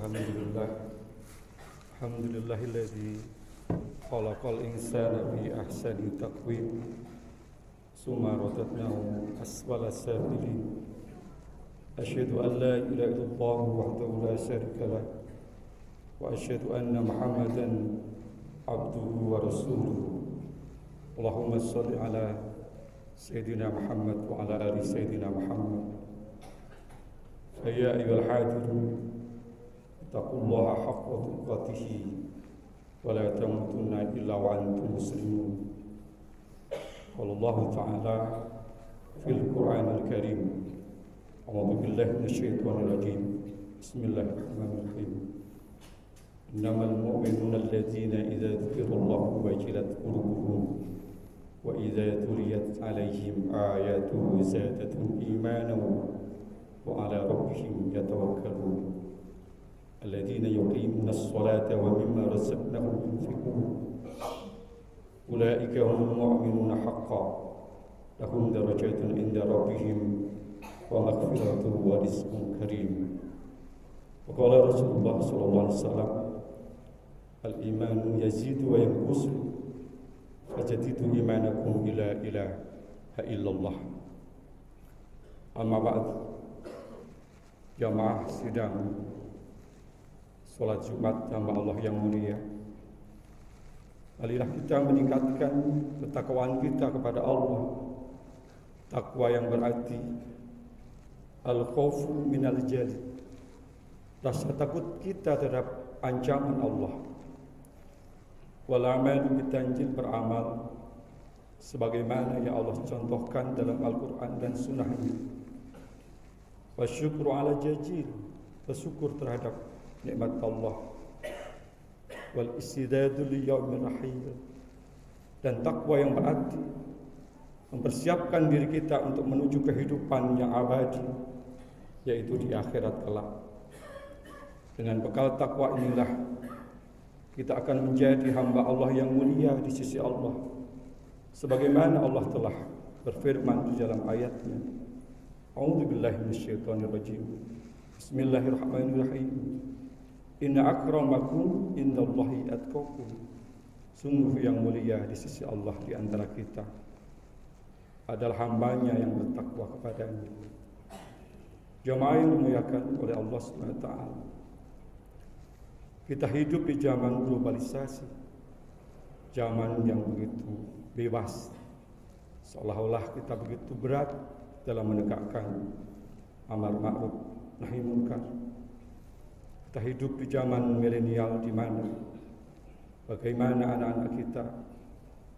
Alhamdulillah. Alhamdulillahilladzi khalaqal insana bi ahsani taqwim. Summa radadnahu asfala safilin. Asyhadu an la ilaha illallah wahdahu la syarika lah. Wa asyhadu anna Muhammadan abduhu wa rasuluhu. Allahumma shalli ala Sayyidina Muhammad wa ala ali Sayyidina Muhammad. Ya ayyuhal hadirun taqullaha haqqa tuqatih wa la tamutunna illa wa antum muslimun. Qala Allah Ta'ala fil Qur'anil Karim. A'udzu billahi minasyaitonir rajim. Bismillahirrahmanirrahim. Innamal mu'minuna alladzina idza dzukirallahu wajilat qulubuhum wa idza tuliyat 'alaihim ayatuhu zadatuhum imanan wa 'ala rabbihim yatawakkalun. Alladzina yuqimuna as-salata wa mimma razaqnahum yunfiqun. Ulaika humul mu'minuna haqqan. Lahum darajatun 'inda rabbihim wa maghfiratun wa rizqun karim. Wa qala Rasulullah sallallahu alaihi wasallam, al-imanu yazidu wa yanqusu fajadidu imanakum ila ilaha illallah. Amma ba'd. Jamaah sidang salat Jumat hamba Allah yang mulia, marilah kita meningkatkan ketakwaan kita kepada Allah. Takwa yang berarti al-khawfu minal jalid, rasa takut kita terhadap ancaman Allah. Wal amalu bitanjil, beramal sebagaimana yang Allah contohkan dalam Al-Quran dan Sunnahnya. Wasyukru ala jajil, bersyukur terhadap nikmat Allah. Wal istidadu li yaumir rahil, dan takwa yang berarti mempersiapkan diri kita untuk menuju kehidupan yang abadi, yaitu di akhirat kelak. Dengan bekal takwa inilah kita akan menjadi hamba Allah yang mulia di sisi Allah, sebagaimana Allah telah berfirman di dalam ayatnya. A'udzu billahi minasyaitonir rajim. Bismillahirrahmanirrahim. Inna akramakum indallahi atqakum. Sungguh yang mulia di sisi Allah di antara kita adalah hambanya yang bertakwa kepadanya. Jamaah yang dimuliakan oleh Allah Subhanahu wa taala. Kita hidup di zaman globalisasi, zaman yang begitu bebas. Seolah-olah kita begitu berat dalam menegakkan amar ma'ruf nahi munkar. Kita hidup di zaman milenial, di mana bagaimana anak-anak kita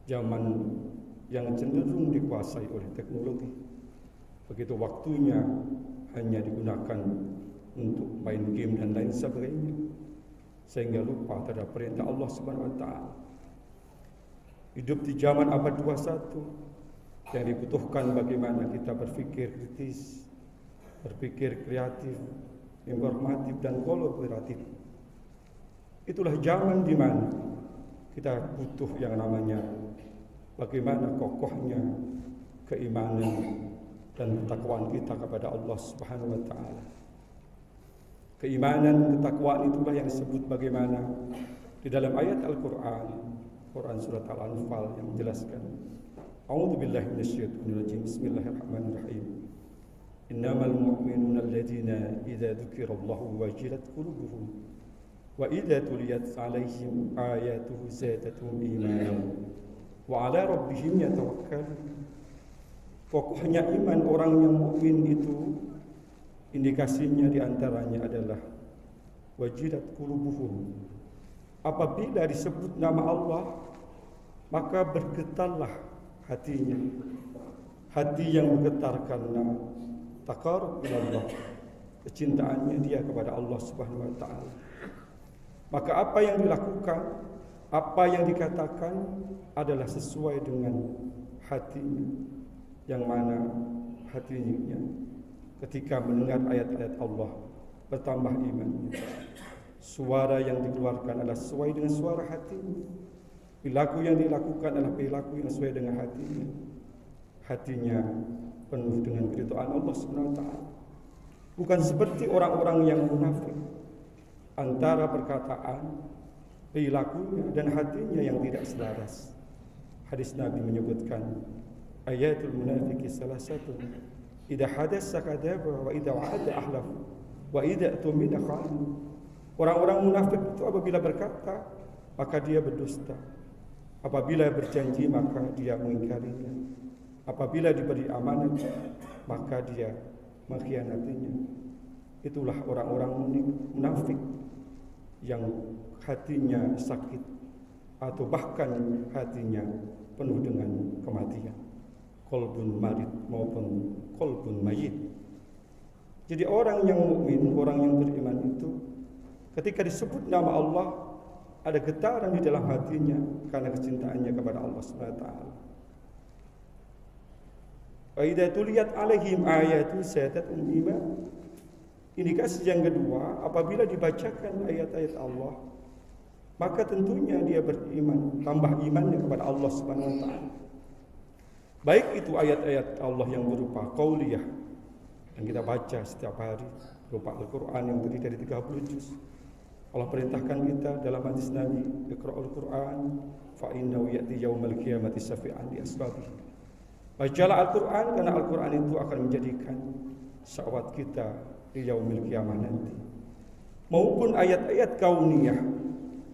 zaman yang cenderung dikuasai oleh teknologi. Begitu waktunya hanya digunakan untuk main game dan lain sebagainya, sehingga lupa terhadap perintah Allah Subhanahu wa taala. Hidup di zaman abad 21 yang dibutuhkan bagaimana kita berpikir kritis, berpikir kreatif, informatif dan kolaboratif. Itulah zaman di mana kita butuh yang namanya bagaimana kokohnya keimanan dan ketakwaan kita kepada Allah Subhanahu wa taala. Keimanan, ketakwaan itulah yang disebut bagaimana di dalam ayat Al-Qur'an, Quran surat Al-Anfal yang menjelaskan. A'udzu billahi minasyaitonir rajim. Bismillahirrahmanirrahim. Innamal mu'minuna alladzina idza dzukirallahu wajilat qulubuhum wa idza tuliyat 'alaihim ayatuhu zadatuhum imanan wa 'ala rabbihim yatawakkalun. Pokoknya iman orang yang mukmin itu indikasinya diantaranya adalah wajilat qulubuhum. Apabila disebut nama Allah, maka bergetarlah hatinya. Hati yang bergetar karena taqarrub ila Allah, kecintaannya dia kepada Allah Subhanahu wa taala. Maka apa yang dilakukan, apa yang dikatakan adalah sesuai dengan hatinya. Yang mana hatinya ketika mendengar ayat-ayat Allah bertambah imannya. Suara yang dikeluarkan adalah sesuai dengan suara hatinya. Perilaku yang dilakukan adalah perilaku yang sesuai dengan hatinya. Hatinya penuh dengan keridhaan Allah Subhanahu wa taala. Bukan seperti orang-orang yang munafik antara perkataan, perilakunya dan hatinya yang tidak selaras. Hadis Nabi menyebutkan, ayatul munafiki salah satu, idza hadasa kadzaba wa idza wa'ada ahlaf wa idza tumina khan. Orang-orang munafik itu apabila berkata, maka dia berdusta. Apabila berjanji, maka dia mengingkarinya. Apabila diberi amanat, maka dia mengkhianatinya. Itulah orang-orang munafik yang hatinya sakit atau bahkan hatinya penuh dengan kematian, qalbun marid maupun qalbun mayit. Jadi orang yang mukmin, orang yang beriman itu ketika disebut nama Allah ada getaran di dalam hatinya karena kecintaannya kepada Allah Subhanahu wa taala. Wa idza tuliyat alaihim ayatu zadatuhum iman. Indikasi yang kedua, apabila dibacakan ayat-ayat Allah, maka tentunya dia beriman, tambah imannya kepada Allah Subhanahu wa taala. Baik itu ayat-ayat Allah yang berupa qauliyah yang kita baca setiap hari, berupa Al-Qur'an yang terdiri dari 30 juz. Allah perintahkan kita dalam hadis Nabi, Iqra'ul Qur'an fa innahu ya'ti yaumal qiyamati syafi'an li ashabihi. Bacalah Al-Qur'an karena Al-Qur'an itu akan menjadikan sahabat kita di yaumil qiyamah nanti. Maupun ayat-ayat kauniyah,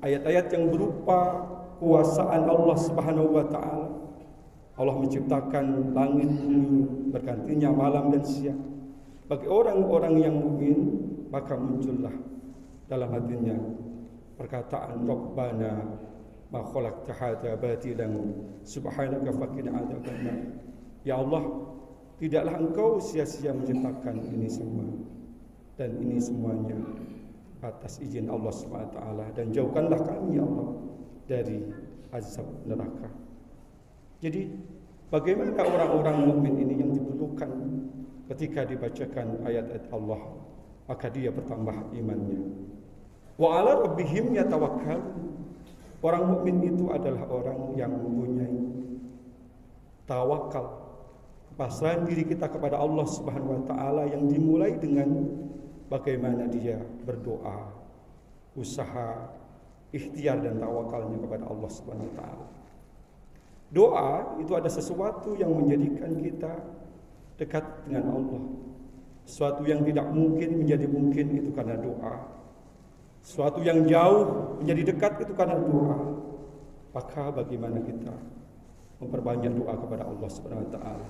ayat-ayat yang berupa kuasaan Allah Subhanahu wa taala. Allah menciptakan langit bumi, bergantinya malam dan siang. Bagi orang-orang yang mukmin, maka muncullah dalam hatinya perkataan Rabbana ma khalaqta hadza batilan subhanaka faqina adzabannar. Ya Allah, tidaklah Engkau sia-sia menciptakan ini semua, dan ini semuanya atas izin Allah Subhanahu wa taala, dan jauhkanlah kami ya Allah dari azab neraka. Jadi bagaimana orang-orang mukmin ini yang diperlukan ketika dibacakan ayat-ayat Allah, maka dia bertambah imannya. Wa 'ala rabbihim yatawakkalun. Orang mukmin itu adalah orang yang mempunyai tawakal, pasrahan diri kita kepada Allah Subhanahu wa taala yang dimulai dengan bagaimana dia berdoa, usaha, ikhtiar dan tawakalnya kepada Allah Subhanahu wa taala. Doa itu ada sesuatu yang menjadikan kita dekat dengan Allah. Sesuatu yang tidak mungkin menjadi mungkin itu karena doa. Sesuatu yang jauh menjadi dekat itu karena doa. Maka bagaimana kita memperbanyak doa kepada Allah Subhanahu wa taala.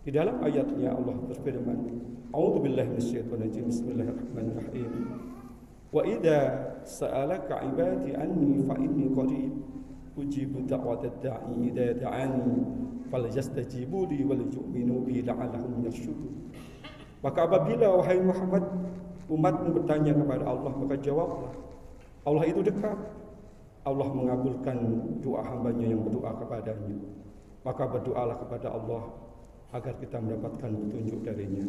Di dalam ayatnya Allah berfirman, A'udzubillahi minasyaitonir rajim. Bismillahirrahmanirrahim. Wa idza sa'alaka 'ibadi anni fa inni qarib ujibu da'watad da'i idza da'ani falyastajibu li wal yu'minu bi la'allahum yarshudun. Maka apabila wahai Muhammad umatmu bertanya kepada Allah, maka jawablah, Allah itu dekat. Allah mengabulkan doa hambanya yang berdoa kepadanya. Maka berdoalah kepada Allah agar kita mendapatkan petunjuk darinya.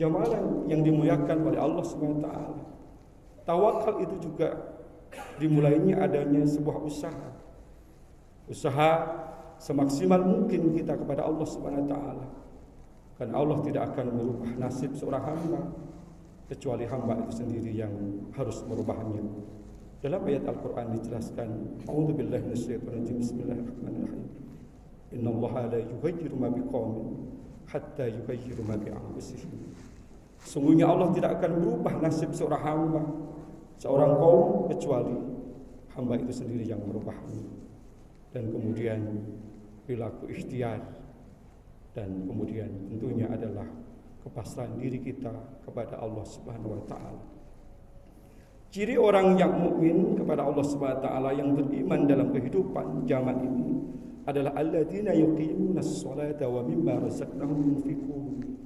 Jamaah yang dimuliakan oleh Allah SWT. Tawakal itu juga dimulainya adanya sebuah usaha. Usaha semaksimal mungkin kita kepada Allah SWT. Karena Allah tidak akan merubah nasib seorang hamba, kecuali hamba itu sendiri yang harus merubahnya. Dalam ayat Al-Quran dijelaskan, A'udzubillahi minasyaitonir rajim. Bismillahirrahmanirrahim. Innallaha la yughayyiru ma biqaumin hatta yughayyiru ma bi anfusihim. Sungguhnya Allah tidak akan merubah nasib seorang hamba, seorang kaum, kecuali hamba itu sendiri yang merubahnya. Dan kemudian perilaku ikhtiar, dan kemudian tentunya adalah kepasrahan diri kita kepada Allah Subhanahu wa taala. Ciri orang yang mukmin kepada Allah Subhanahu wa taala yang beriman dalam kehidupan zaman ini adalah alladzina yuqimunas sholata wa mimma razaqnahum yunfiqun.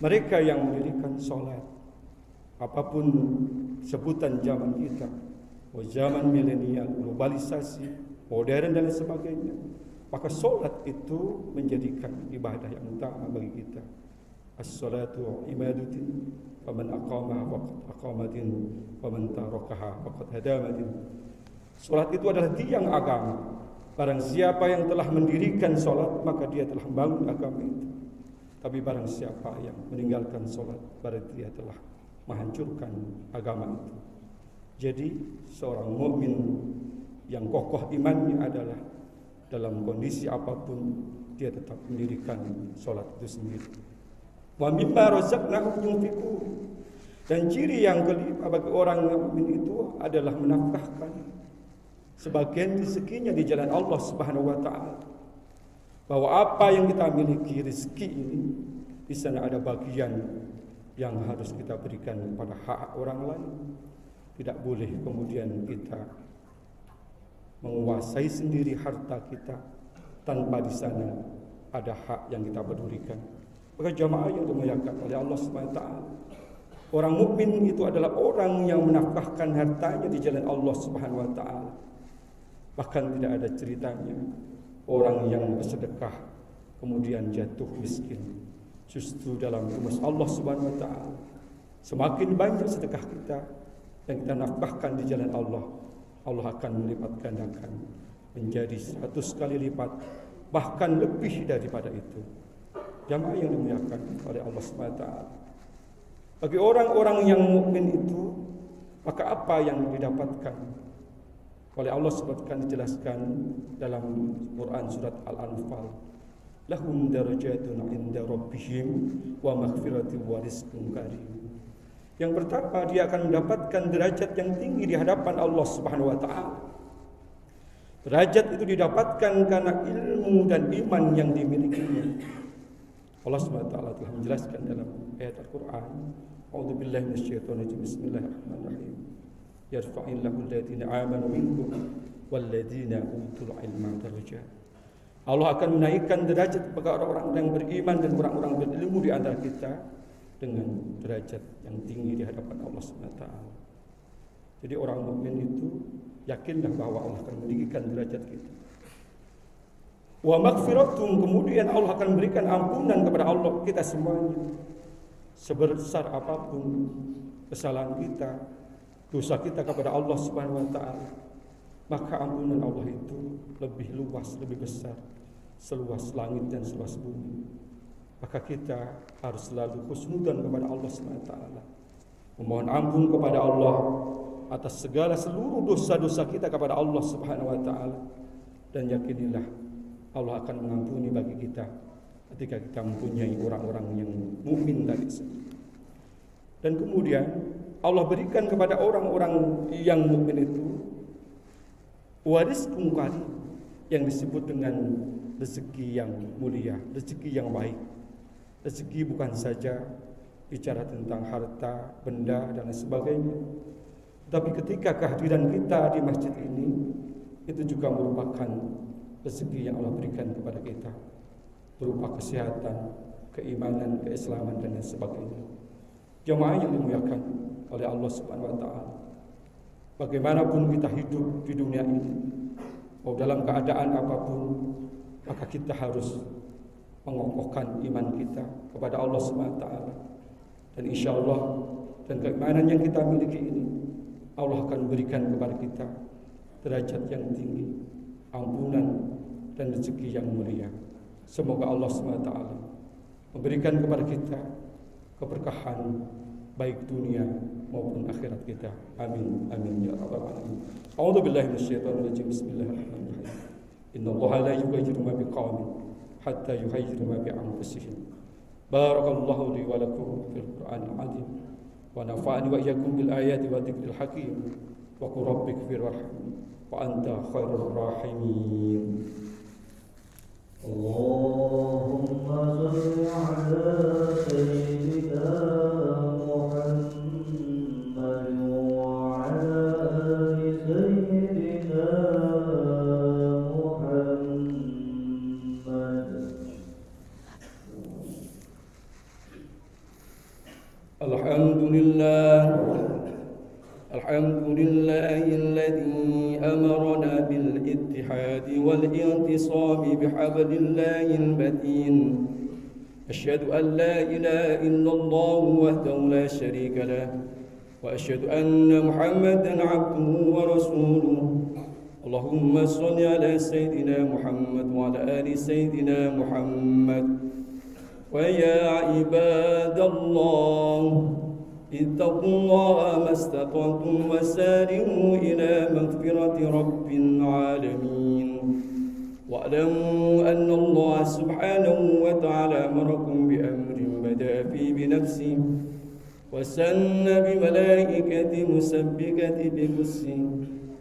Mereka yang mendirikan salat, apapun sebutan zaman kita, zaman milenial, globalisasi, modern dan sebagainya, maka salat itu menjadikan ibadah yang utama bagi kita. As-salatu ibadatun faman aqamaha faqad aqamatin waman tarakaha faqad hadamatin. Salat itu adalah tiang agama. Barang siapa yang telah mendirikan salat, maka dia telah membangun agama itu. Tapi barang siapa yang meninggalkan salat, berarti dia telah menghancurkan agama itu. Jadi seorang mukmin yang kokoh imannya adalah dalam kondisi apapun dia tetap mendirikan sholat itu sendiri. Wa mimma razaqnahum yunfiqun. Dan ciri yang kelima bagi orang mukmin itu adalah menafkahkan sebagian rezekinya di jalan Allah Subhanahu wa taala. Bahwa apa yang kita miliki rezeki ini di sana ada bagian yang harus kita berikan kepada hak orang lain. Tidak boleh kemudian kita menguasai sendiri harta kita tanpa di sana ada hak yang kita pedulikan. Maka jamaah yang dimuliakan oleh Allah Subhanahu wa taala, orang mukmin itu adalah orang yang menafkahkan hartanya di jalan Allah Subhanahu wa taala. Bahkan tidak ada ceritanya orang yang bersedekah kemudian jatuh miskin. Justru dalam rumus Allah Subhanahu wa taala, semakin banyak sedekah kita yang kita nafkahkan di jalan Allah, Allah akan melipat gandakan menjadi 100 kali lipat, bahkan lebih daripada itu. Jamaah yang dimuliakan oleh Allah Subhanahu wa taala, bagi orang-orang yang mukmin itu, maka apa yang didapatkan oleh Allah Subhanahu wa taala dijelaskan dalam Quran surat Al-Anfal. Lahum darajatun 'inda rabbihim wa maghfiratun wa rizqun karim. Yang pertama, dia akan mendapatkan derajat yang tinggi di hadapan Allah Subhanahu wa taala. Derajat itu didapatkan karena ilmu dan iman yang dimilikinya. Allah Subhanahu wa taala telah menjelaskan dalam ayat Al-Qur'an, A'udzubillahi minasyaitonirrajim. Bismillahirrahmanirrahim. Yarfa'illahu alladziina aamanu minkum walladziina utul 'ilma darajat. Allah akan menaikkan derajat bagi orang-orang yang beriman dan orang-orang berilmu di antara kita dengan derajat yang tinggi di hadapan Allah Subhanahu wa taala. Jadi orang mukmin itu yakinlah bahwa Allah akan meninggikan derajat kita. Wa maghfiratum, kemudian Allah akan memberikan ampunan kepada Allah kita semuanya. Sebesar apapun kesalahan kita, dosa kita kepada Allah Subhanahu wa taala, maka ampunan Allah itu lebih luas, lebih besar, seluas langit dan seluas bumi. Maka kita harus selalu husnudzan kepada Allah Subhanahu wa taala, memohon ampun kepada Allah atas segala seluruh dosa-dosa kita kepada Allah Subhanahu wa taala, dan yakinilah Allah akan mengampuni bagi kita ketika kita mempunyai orang-orang yang mukmin tadi. Dan kemudian Allah berikan kepada orang-orang yang mukmin itu warizqun karim, yang disebut dengan rezeki yang mulia, rezeki yang baik. Rezeki bukan saja bicara tentang harta, benda dan sebagainya, tapi ketika kehadiran kita di masjid ini itu juga merupakan rezeki yang Allah berikan kepada kita, berupa kesehatan, keimanan, keislaman dan sebagainya. Jemaah yang dimuliakan oleh Allah Subhanahu wa taala, bagaimanapun kita hidup di dunia ini, mau dalam keadaan apapun, maka kita harus mengokohkan iman kita kepada Allah Subhanahu wa taala. Dan insyaallah dan keimanan yang kita miliki ini, Allah akan berikan kepada kita derajat yang tinggi, ampunan dan rezeki yang mulia. Semoga Allah Subhanahu wa taala memberikan kepada kita keberkahan baik dunia maupun akhirat kita. Amin amin ya rabbal alamin. A'udzu billahi minasyaitonir rajim. Bismillahirrahmanirrahim. Innallaha la yughayyiru ma biqaumin hatta yughayyiru ma bi anfusihim. Barakallahu li wa lakum fil Qur'anil 'azim wa nafa'ani wa iyyakum bil ayati wa dzikril hakim. Wa qur rabbighfir warham wa anta khairur rahimin. Allahumma shalli 'ala sayyidina Muhammad wa 'ala ali sayyidina Muhammad. Alhamdulillahilladzi amarna bil ittihadi wal intisami bihablillahil matin. Asyhadu an la ilaha illallah wahdahu la syarika lah wa asyhadu anna Muhammadan 'abduhu wa rasuluh. Allahumma shalli ala sayyidina Muhammad wa ala ali sayyidina Muhammad. Wa ya ibadallah اتقوا الله ما استطعتم وسارعوا إلى مغفرة رب العالمين واعلموا أن الله سبحانه وتعالى أمركم بأمر بدأ فيه بنفسه وسن بملائكة مسبكة بقدسه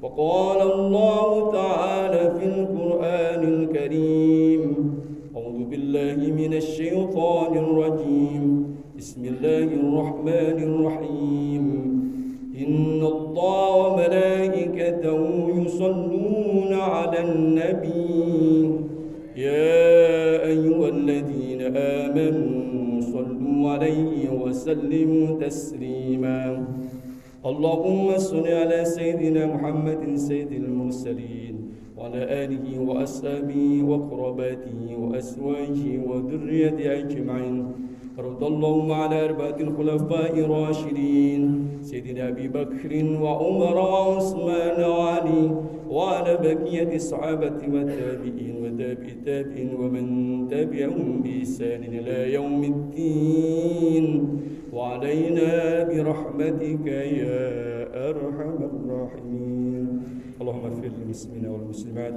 وقال الله تعالى في القرآن الكريم أعوذ بالله من الشيطان الرجيم بسم الله الرحمن الرحيم إن الله وملائكته يصلون على النبي يا أيها الذين آمنوا صلوا عليه وسلموا تسليما اللهم صل على سيدنا محمد سيد المرسلين وعلى آله وأصحابه وقرباته وأزواجه وذريته أجمعين وارض اللهم على أربعة الخلفاء الراشدين سيدنا أبي بكر وعمر وعثمان وعلي وعلى بقية الصحابة والتابعين وتابع التابعين ومن تبعهم بإحسان إلى يوم الدين وعلينا برحمتك يا أرحم الراحمين اللهم اغفر للمسلمين والمسلمات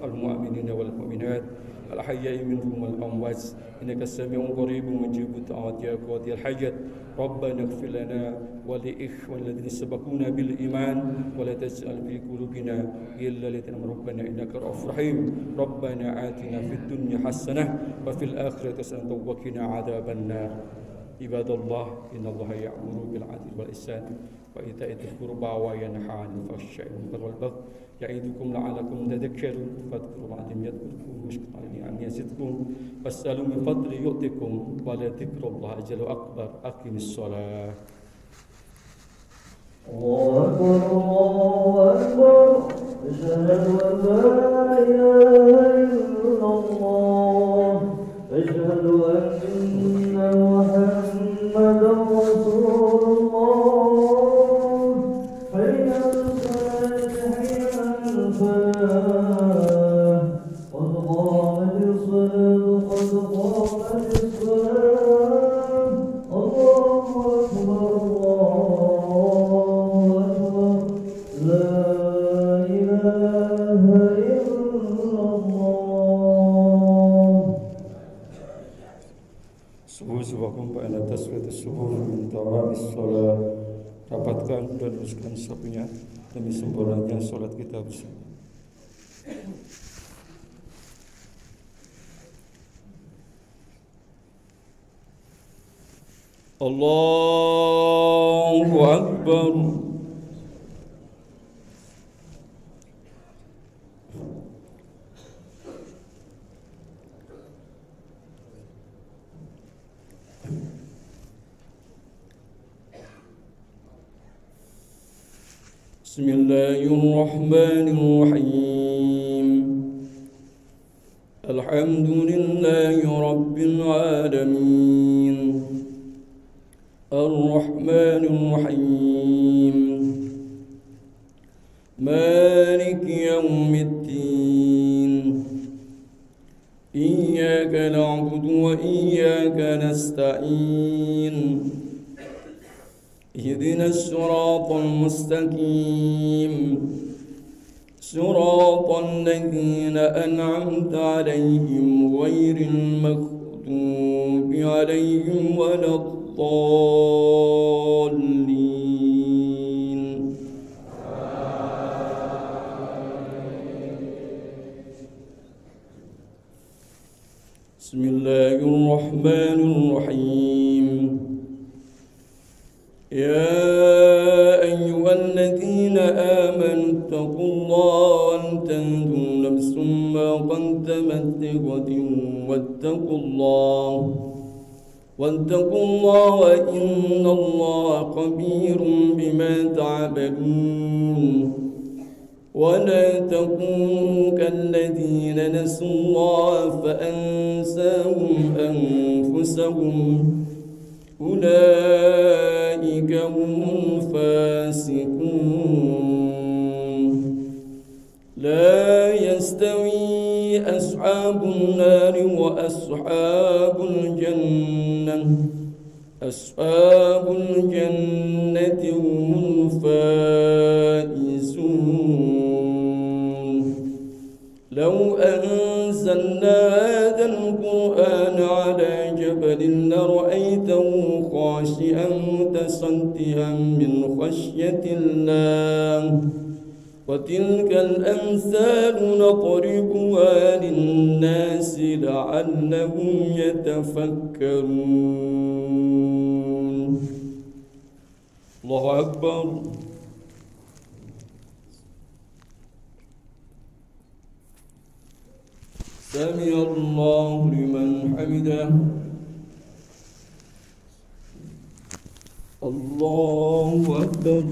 المؤمنين والمؤمنات الأحياء منهم والأموات إنك سميع قريب مجيب الدعوات يا قاضي الحاجات ربنا اغفر لنا ولإخواننا الذين سبقونا بالإيمان ولا تجعل في قلوبنا غلا لنا ربنا إنك رؤوف رحيم ربنا آتنا في الدنيا حسنة وفي الآخرة حسنة وقنا عذاب النار عباد الله إن الله يأمر بالعدل والإحسان وإيتاء ذي القربى وينهى عن الفحشاء والمنكر والبغي يعظكم لعلكم تذكرون فاذكروا الله العظيم يذكركم واشكروا على نعمه يزدكم واسألوا من فضله يؤتكم ولذكر الله أجل وأكبر أقم الصلاة الله أكبر الله أكبر أشهد أن لا إله إلا الله أشهد أن محمدا رسول الله حي على الصلاة حي على الفلاح قد قامت الصلاة قد قامت الصلاة الله أكبر الله أكبر لا إله إلا الله Subuh-subuhkum pada tasbih subuh min tawabis sholat rapatkan dan luruskan sapunya demi sempurnanya sholat kita bersama. Allahu Akbar. بسم الله الرحمن الرحيم الحمد لله رب العالمين الرحمن الرحيم مالك يوم الدين إياك نعبد وإياك نستعين اهدنا الصراط المستقيم صراط الذين أنعمت عليهم غير المغضوب عليهم ولا الضالين بسم الله الرحمن الرحيم يا أيها الذين آمنوا اتقوا الله ولتنظر نفس ما قدمت لغد واتقوا الله وإن الله خبير بما تعملون ولا تكونوا كالذين نسوا الله فأنساهم أنفسهم أولئك هم الفاسقون لا يستوي أصحاب النار وأصحاب الجنة أصحاب الجنة هم الفائزون لو أنزلنا هذا القرآن على جبل لرأيته خاشعا متصدعا من خشية الله وتلك الأمثال نضربها للناس لعلهم يتفكرون. الله أكبر. سمع الله لمن حمده. الله أكبر.